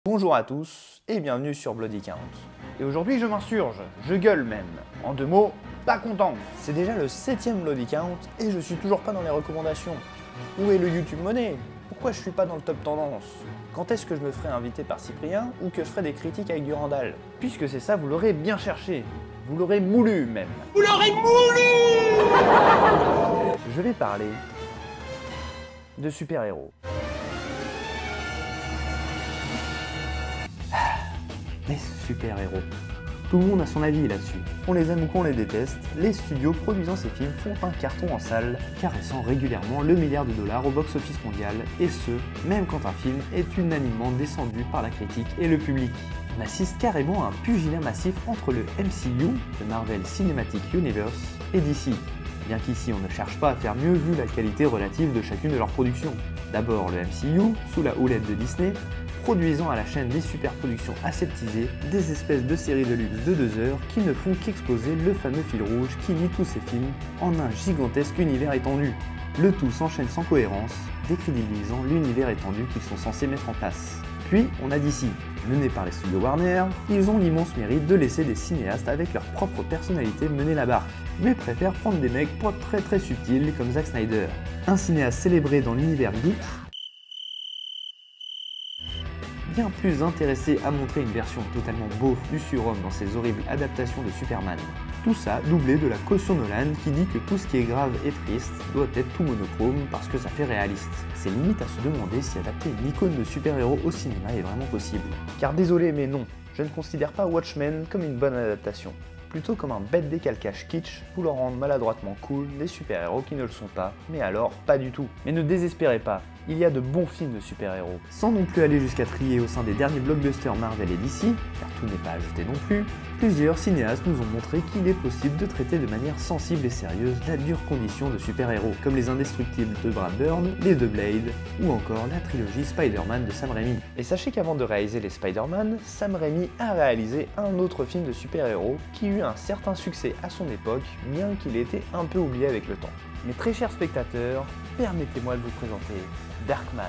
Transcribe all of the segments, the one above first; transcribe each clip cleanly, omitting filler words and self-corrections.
Bonjour à tous et bienvenue sur Bloody Count. Et aujourd'hui je m'insurge, je gueule même. En deux mots, pas content. C'est déjà le 7ème Bloody Count et je suis toujours pas dans les recommandations. Où est le YouTube Money? Pourquoi je suis pas dans le top tendance? Quand est-ce que je me ferai inviter par Cyprien ou que je ferai des critiques avec Durandal? Puisque c'est ça, vous l'aurez bien cherché. Vous l'aurez moulu même. Vous l'aurez moulu! Je vais parler de super-héros. Les super-héros. Tout le monde a son avis là-dessus. Qu'on les aime ou qu'on les déteste, les studios produisant ces films font un carton en salle, caressant régulièrement le milliard de dollars au box-office mondial, et ce, même quand un film est unanimement descendu par la critique et le public. On assiste carrément à un pugilat massif entre le MCU, le Marvel Cinematic Universe, et DC. Bien qu'ici on ne cherche pas à faire mieux vu la qualité relative de chacune de leurs productions. D'abord le MCU, sous la houlette de Disney, produisant à la chaîne des super-productions aseptisées, des espèces de séries de luxe de 2 heures qui ne font qu'exposer le fameux fil rouge qui lie tous ces films en un gigantesque univers étendu. Le tout s'enchaîne sans cohérence, décrédibilisant l'univers étendu qu'ils sont censés mettre en place. Puis on a DC, menés par les studios Warner, ils ont l'immense mérite de laisser des cinéastes avec leur propre personnalité mener la barque, mais préfèrent prendre des mecs pas très subtils comme Zack Snyder. Un cinéaste célébré dans l'univers geek, bien plus intéressé à montrer une version totalement beauf du surhomme dans ses horribles adaptations de Superman. Tout ça doublé de la caution Nolan qui dit que tout ce qui est grave et triste doit être tout monochrome parce que ça fait réaliste. C'est limite à se demander si adapter une icône de super-héros au cinéma est vraiment possible. Car désolé mais non, je ne considère pas Watchmen comme une bonne adaptation. Plutôt comme un bête décalcage kitsch pour leur rendre maladroitement cool des super-héros qui ne le sont pas, mais alors pas du tout. Mais ne désespérez pas, il y a de bons films de super-héros. Sans non plus aller jusqu'à trier au sein des derniers blockbusters Marvel et DC, car tout n'est pas à jeter non plus, plusieurs cinéastes nous ont montré qu'il est possible de traiter de manière sensible et sérieuse la dure condition de super-héros, comme les Indestructibles de Brad Bird, les deux Blade, ou encore la trilogie Spider-Man de Sam Raimi. Et sachez qu'avant de réaliser les Spider-Man, Sam Raimi a réalisé un autre film de super-héros qui eut un certain succès à son époque, bien qu'il ait été un peu oublié avec le temps. Mes très chers spectateurs, permettez-moi de vous présenter Darkman.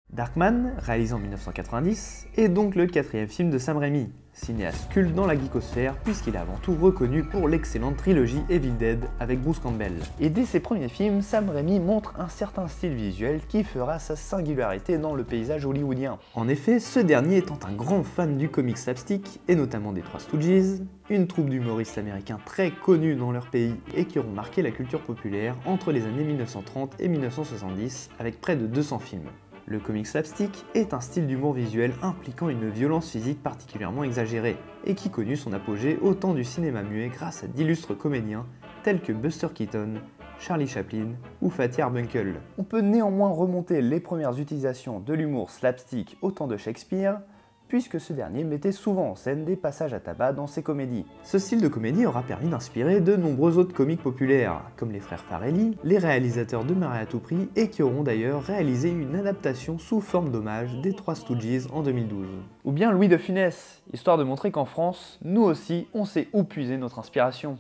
Darkman, réalisé en 1990, est donc le 4e film de Sam Raimi, cinéaste culte dans la geekosphère puisqu'il est avant tout reconnu pour l'excellente trilogie Evil Dead avec Bruce Campbell. Et dès ses premiers films, Sam Raimi montre un certain style visuel qui fera sa singularité dans le paysage hollywoodien. En effet, ce dernier étant un grand fan du comic slapstick, et notamment des Trois Stooges, une troupe d'humoristes américains très connus dans leur pays et qui auront marqué la culture populaire entre les années 1930 et 1970 avec près de 200 films. Le comic slapstick est un style d'humour visuel impliquant une violence physique particulièrement exagérée, et qui connut son apogée au temps du cinéma muet grâce à d'illustres comédiens tels que Buster Keaton, Charlie Chaplin ou Fatty Arbuckle. On peut néanmoins remonter les premières utilisations de l'humour slapstick au temps de Shakespeare, puisque ce dernier mettait souvent en scène des passages à tabac dans ses comédies. Ce style de comédie aura permis d'inspirer de nombreux autres comiques populaires, comme les frères Farrelly, les réalisateurs de Marée à tout prix, et qui auront d'ailleurs réalisé une adaptation sous forme d'hommage des Trois Stooges en 2012. Ou bien Louis de Funès, histoire de montrer qu'en France, nous aussi, on sait où puiser notre inspiration.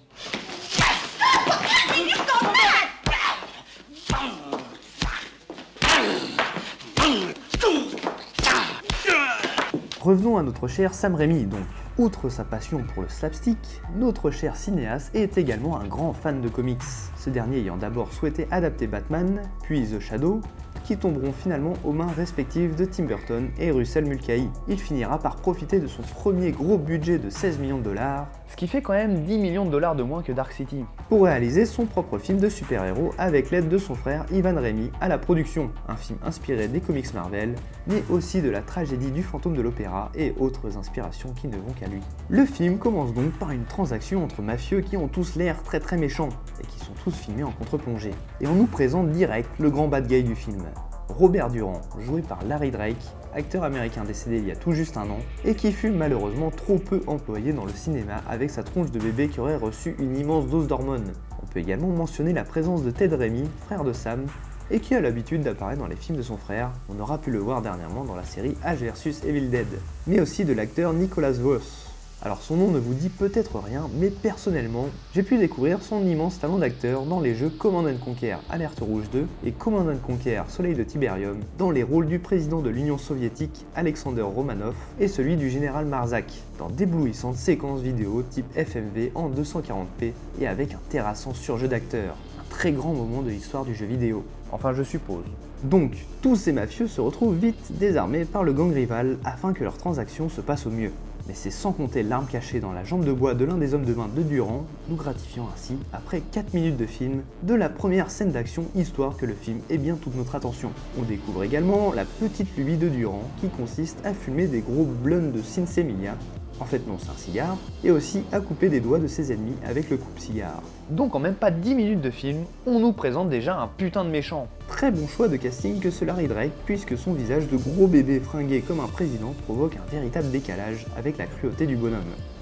Revenons à notre cher Sam Raimi donc. Outre sa passion pour le slapstick, notre cher cinéaste est également un grand fan de comics. Ce dernier ayant d'abord souhaité adapter Batman, puis The Shadow, qui tomberont finalement aux mains respectives de Tim Burton et Russell Mulcahy. Il finira par profiter de son premier gros budget de 16 millions de dollars, ce qui fait quand même 10 millions de dollars de moins que Dark City, pour réaliser son propre film de super-héros avec l'aide de son frère Ivan Raimi à la production, un film inspiré des comics Marvel, mais aussi de la tragédie du fantôme de l'opéra et autres inspirations qui ne vont qu'à lui. Le film commence donc par une transaction entre mafieux qui ont tous l'air très méchants, et qui sont tous filmés en contre-plongée. Et on nous présente direct le grand bad guy du film, Robert Durand, joué par Larry Drake, acteur américain décédé il y a tout juste un an, et qui fut malheureusement trop peu employé dans le cinéma avec sa tronche de bébé qui aurait reçu une immense dose d'hormones. On peut également mentionner la présence de Ted Raimi, frère de Sam, et qui a l'habitude d'apparaître dans les films de son frère, on aura pu le voir dernièrement dans la série Ash vs Evil Dead, mais aussi de l'acteur Nicholas Ross. Alors son nom ne vous dit peut-être rien, mais personnellement, j'ai pu découvrir son immense talent d'acteur dans les jeux Command & Conquer Alerte Rouge 2 et Command & Conquer Soleil de Tiberium, dans les rôles du président de l'Union soviétique Alexander Romanov et celui du général Marzak, dans d'éblouissantes séquences vidéo type FMV en 240p et avec un terrassant surjeu d'acteur. Un très grand moment de l'histoire du jeu vidéo. Enfin je suppose. Donc, tous ces mafieux se retrouvent vite désarmés par le gang rival afin que leurs transactions se passent au mieux. Mais c'est sans compter l'arme cachée dans la jambe de bois de l'un des hommes de main de Durand, nous gratifiant ainsi, après 4 minutes de film, de la première scène d'action histoire que le film ait bien toute notre attention. On découvre également la petite lubie de Durand qui consiste à fumer des gros blunts de Sinsemilia, en fait non c'est un cigare, et aussi à couper des doigts de ses ennemis avec le coupe-cigare. Donc en même pas 10 minutes de film, on nous présente déjà un putain de méchant. Très bon choix de casting que ce Larry Drake, puisque son visage de gros bébé fringué comme un président provoque un véritable décalage avec la cruauté du bonhomme.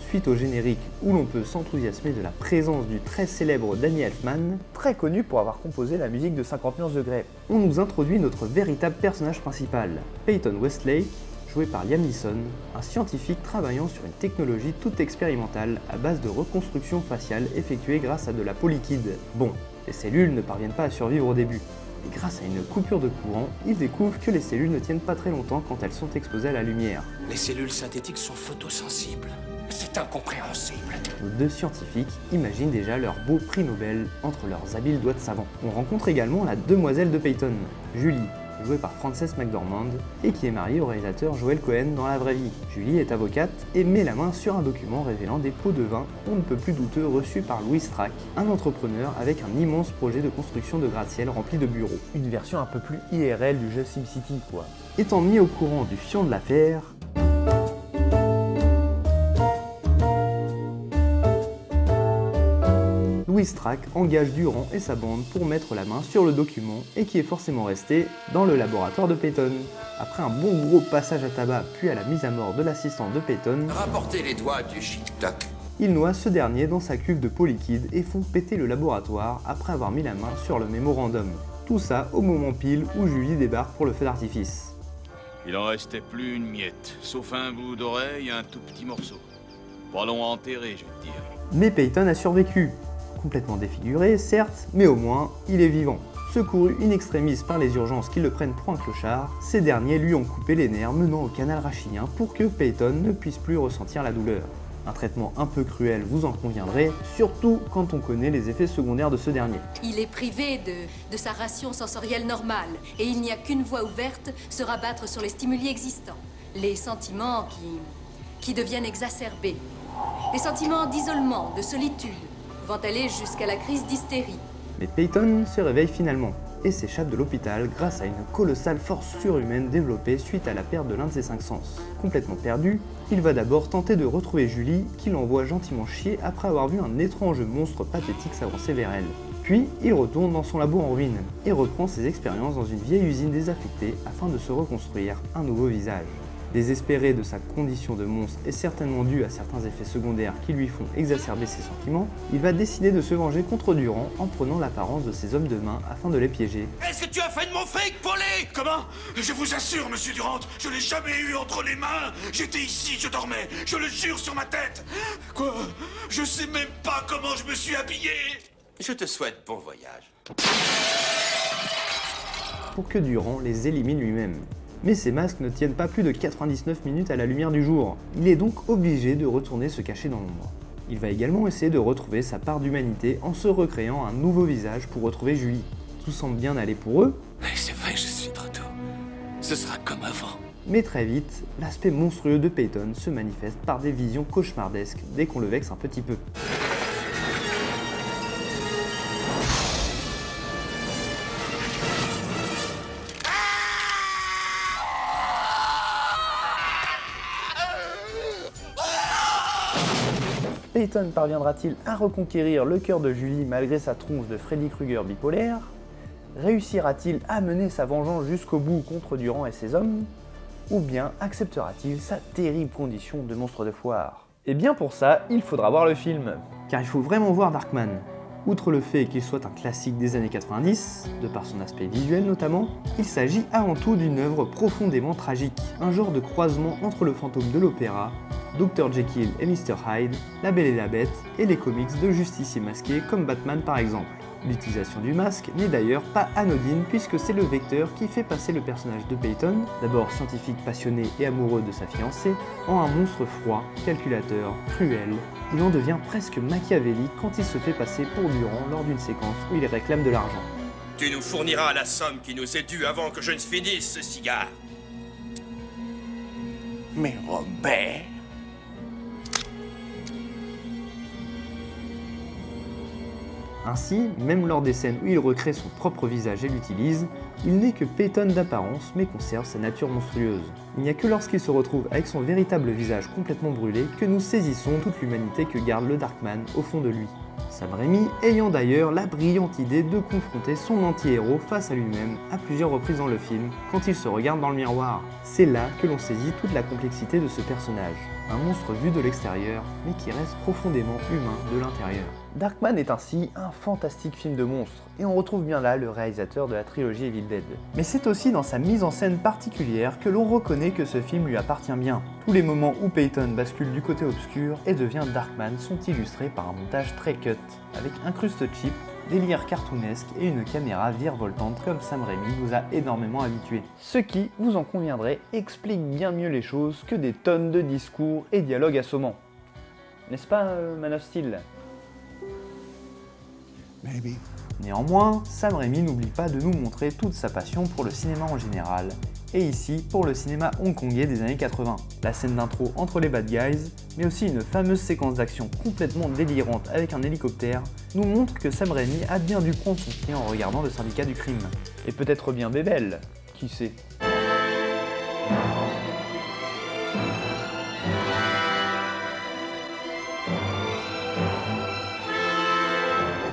Suite au générique où l'on peut s'enthousiasmer de la présence du très célèbre Danny Elfman, très connu pour avoir composé la musique de 50 nuances de Grey, on nous introduit notre véritable personnage principal, Peyton Westlake, joué par Liam Neeson, un scientifique travaillant sur une technologie toute expérimentale à base de reconstruction faciale effectuée grâce à de la polykide. Bon, les cellules ne parviennent pas à survivre au début, et grâce à une coupure de courant, il découvre que les cellules ne tiennent pas très longtemps quand elles sont exposées à la lumière. Les cellules synthétiques sont photosensibles. C'est incompréhensible. Nos deux scientifiques imaginent déjà leur beau prix Nobel entre leurs habiles doigts de savant. On rencontre également la demoiselle de Peyton, Julie, jouée par Frances McDormand, et qui est mariée au réalisateur Joel Cohen dans la vraie vie. Julie est avocate et met la main sur un document révélant des pots de vin on ne peut plus douteux reçus par Louis Strack, un entrepreneur avec un immense projet de construction de gratte-ciel rempli de bureaux. Une version un peu plus IRL du jeu SimCity quoi. Étant mis au courant du fion de l'affaire, Louis Strack engage Durand et sa bande pour mettre la main sur le document et qui est forcément resté dans le laboratoire de Peyton. Après un bon gros passage à tabac puis à la mise à mort de l'assistant de Peyton, Rapportez les doigts du shit-toc. ils noient ce dernier dans sa cuve de peau liquide et font péter le laboratoire après avoir mis la main sur le mémorandum. Tout ça au moment pile où Julie débarque pour le feu d'artifice. Il en restait plus une miette, sauf un bout d'oreille et un tout petit morceau. Pas long à enterrer, je veux dire. Mais Peyton a survécu. Complètement défiguré, certes, mais au moins, il est vivant. Secouru in extremis par les urgences qui le prennent pour un clochard, ces derniers lui ont coupé les nerfs menant au canal rachidien pour que Peyton ne puisse plus ressentir la douleur. Un traitement un peu cruel, vous en conviendrez, surtout quand on connaît les effets secondaires de ce dernier. Il est privé de sa ration sensorielle normale et il n'y a qu'une voie ouverte, se rabattre sur les stimuli existants. Les sentiments qui deviennent exacerbés. Les sentiments d'isolement, de solitude, vont aller jusqu'à la crise d'hystérie. Mais Peyton se réveille finalement et s'échappe de l'hôpital grâce à une colossale force surhumaine développée suite à la perte de l'un de ses 5 sens. Complètement perdu, il va d'abord tenter de retrouver Julie, qui l'envoie gentiment chier après avoir vu un étrange monstre pathétique s'avancer vers elle. Puis, il retourne dans son labo en ruine et reprend ses expériences dans une vieille usine désaffectée afin de se reconstruire un nouveau visage. Désespéré de sa condition de monstre et certainement dû à certains effets secondaires qui lui font exacerber ses sentiments, il va décider de se venger contre Durand en prenant l'apparence de ses hommes de main afin de les piéger. Est-ce que tu as fait de mon fric, volé? Comment? Je vous assure, monsieur Durand, je l'ai jamais eu entre les mains. J'étais ici, je dormais, je le jure sur ma tête. Quoi? Je sais même pas comment je me suis habillé. Je te souhaite bon voyage. Pour que Durand les élimine lui-même. Mais ces masques ne tiennent pas plus de 99 minutes à la lumière du jour. Il est donc obligé de retourner se cacher dans l'ombre. Il va également essayer de retrouver sa part d'humanité en se recréant un nouveau visage pour retrouver Julie. Tout semble bien aller pour eux. C'est vrai, je suis de retour. Ce sera comme avant. Mais très vite, l'aspect monstrueux de Peyton se manifeste par des visions cauchemardesques dès qu'on le vexe un petit peu. Peyton parviendra-t-il à reconquérir le cœur de Julie malgré sa tronche de Freddy Krueger bipolaire? Réussira-t-il à mener sa vengeance jusqu'au bout contre Durand et ses hommes? Ou bien acceptera-t-il sa terrible condition de monstre de foire? Et bien pour ça, il faudra voir le film. Car il faut vraiment voir Darkman. Outre le fait qu'il soit un classique des années 90, de par son aspect visuel notamment, il s'agit avant tout d'une œuvre profondément tragique, un genre de croisement entre le fantôme de l'opéra, Dr Jekyll et Mr Hyde, La Belle et la Bête et les comics de justiciers masqués comme Batman par exemple. L'utilisation du masque n'est d'ailleurs pas anodine puisque c'est le vecteur qui fait passer le personnage de Peyton, d'abord scientifique passionné et amoureux de sa fiancée, en un monstre froid, calculateur, cruel. Il en devient presque machiavélique quand il se fait passer pour Durand lors d'une séquence où il réclame de l'argent. Tu nous fourniras la somme qui nous est due avant que je ne finisse ce cigare. Mais Robert... Ainsi, même lors des scènes où il recrée son propre visage et l'utilise, il n'est que Peyton d'apparence mais conserve sa nature monstrueuse. Il n'y a que lorsqu'il se retrouve avec son véritable visage complètement brûlé que nous saisissons toute l'humanité que garde le Darkman au fond de lui. Sam Raimi ayant d'ailleurs la brillante idée de confronter son anti-héros face à lui-même à plusieurs reprises dans le film quand il se regarde dans le miroir. C'est là que l'on saisit toute la complexité de ce personnage. Un monstre vu de l'extérieur, mais qui reste profondément humain de l'intérieur. Darkman est ainsi un fantastique film de monstre, et on retrouve bien là le réalisateur de la trilogie Evil Dead. Mais c'est aussi dans sa mise en scène particulière que l'on reconnaît que ce film lui appartient bien. Tous les moments où Peyton bascule du côté obscur et devient Darkman sont illustrés par un montage très cut, avec incruste cheap, délire cartoonesque et une caméra virevoltante comme Sam Raimi nous a énormément habitués. Ce qui, vous en conviendrez, explique bien mieux les choses que des tonnes de discours et dialogues assommants. N'est-ce pas, Man of Steel ? Maybe. Néanmoins, Sam Raimi n'oublie pas de nous montrer toute sa passion pour le cinéma en général, et ici pour le cinéma hongkongais des années 80. La scène d'intro entre les bad guys, mais aussi une fameuse séquence d'action complètement délirante avec un hélicoptère, nous montre que Sam Raimi a bien dû prendre son pied en regardant le syndicat du crime. Et peut-être bien Bébel, qui sait.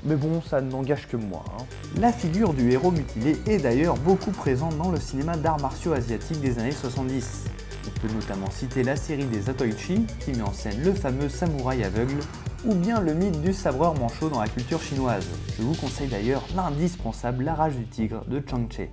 Mais bon, ça n'engage que moi. La figure du héros mutilé est d'ailleurs beaucoup présente dans le cinéma d'arts martiaux asiatiques des années 70. On peut notamment citer la série des Zatoichi, qui met en scène le fameux samouraï aveugle, ou bien le mythe du sabreur manchot dans la culture chinoise. Je vous conseille d'ailleurs l'indispensable La Rage du Tigre de Chang Che.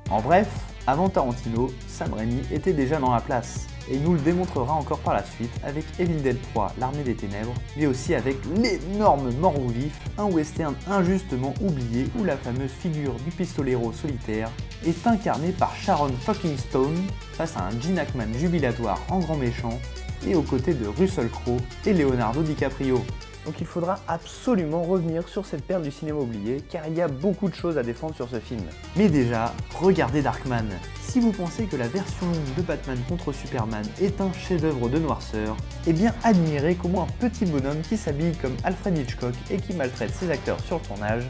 En bref, avant Tarantino, Sam Raimi était déjà dans la place, et il nous le démontrera encore par la suite avec Evil Dead 3, L'Armée des Ténèbres, mais aussi avec l'énorme Mort ou Vif, un western injustement oublié où la fameuse figure du pistolero solitaire est incarnée par Sharon fucking Stone face à un Gene Hackman jubilatoire en grand méchant et aux côtés de Russell Crowe et Leonardo DiCaprio. Donc il faudra absolument revenir sur cette perle du cinéma oublié car il y a beaucoup de choses à défendre sur ce film. Mais déjà, regardez Darkman. Si vous pensez que la version longue de Batman contre Superman est un chef-d'œuvre de noirceur, eh bien admirez comment un petit bonhomme qui s'habille comme Alfred Hitchcock et qui maltraite ses acteurs sur le tournage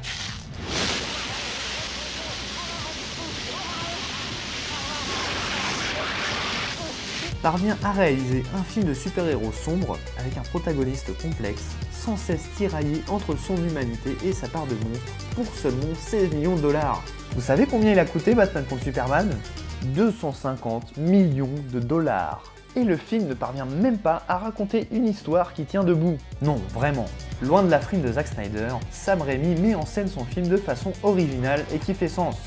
parvient à réaliser un film de super-héros sombre avec un protagoniste complexe, sans cesse tiraillé entre son humanité et sa part de monstre, pour seulement 16 millions de dollars. Vous savez combien il a coûté Batman contre Superman ? 250 millions de dollars. Et le film ne parvient même pas à raconter une histoire qui tient debout. Non, vraiment. Loin de la frime de Zack Snyder, Sam Raimi met en scène son film de façon originale et qui fait sens.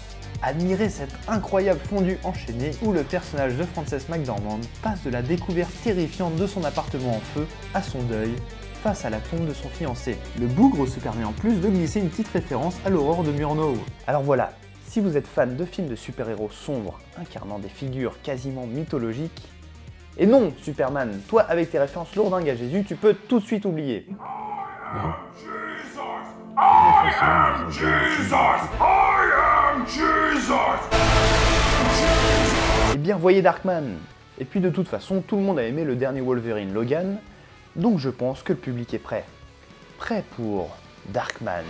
Admirez cet incroyable fondu enchaîné où le personnage de Frances McDormand passe de la découverte terrifiante de son appartement en feu à son deuil face à la tombe de son fiancé. Le bougre se permet en plus de glisser une petite référence à l'aurore de Murnau. Alors voilà, si vous êtes fan de films de super-héros sombres incarnant des figures quasiment mythologiques, et non Superman, toi avec tes références lourdingues à Jésus, tu peux tout de suite oublier. Eh bien voyez Darkman. Et puis de toute façon, tout le monde a aimé le dernier Wolverine, Logan, donc je pense que le public est prêt. Prêt pour Darkman.